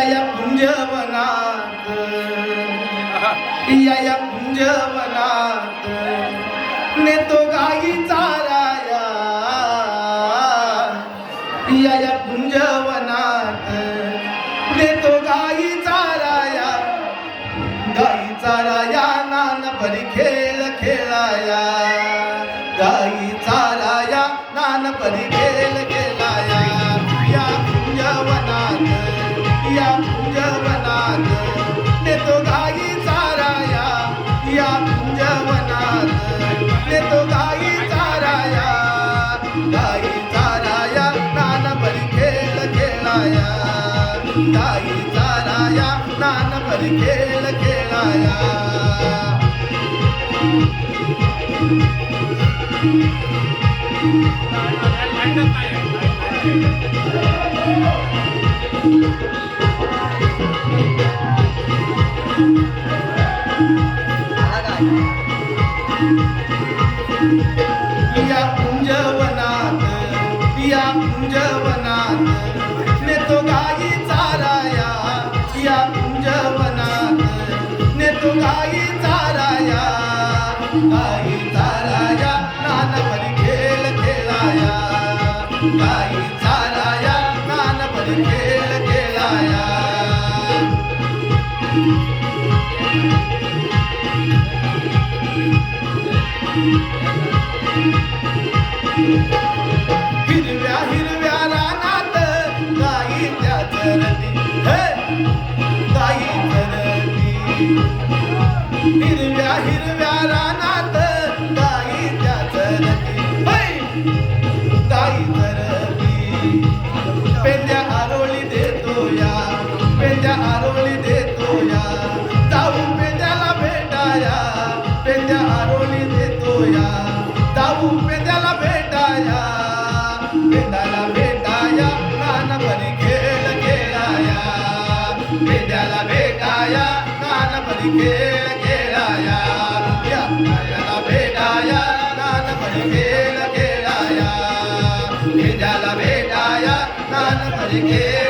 या कुंजवनात, या कुंजवनात नेतो गाई चाराया, या कुंजवनात नेतो गाई चाराया, गाई चाराया नान परी खेळ खेळाया, गाई चाराया नान परी खेळ खेळाया. या कुंजवनात, या कुंजवनात नेतो गाई चाराया, या कुंजवनात नेतो गाई चाराया, गाई चाराया नान परी खेळ खेळाया, गाई चाराया नान परी खेळ खेळाया. या कुंजवनात, या कुंजवनात नेतो गाई चाराया, या कुंजवनात नेतो गाई चाराया, गाई चाराया नान परी खेळ खेळाया, गाई चाराया नान परी खेळ खेळाया. हिरव्या हिरव्या रानात गाई त्या चरती, हे गाई चरती. हिरव्या हिरव्या रानात गाई त्या चरती, गाई चरती. पेंड्या आरोळी देतो या, पेंड्या आरोळी देतो या, जाऊ पेंड्याला भेटाया, पेंड्या आरोळी देतो या, जाऊ पेंड्याला भेटाया, पेंड्याला भेटाया नान परी खेळ खेळाया, पेंड्याला भेटाया नान परी खेळ खेळाया. या पेंड्याला भेटाया नान परी खेळ खेळाया, पेंड्याला भेटाया नान परी खेळ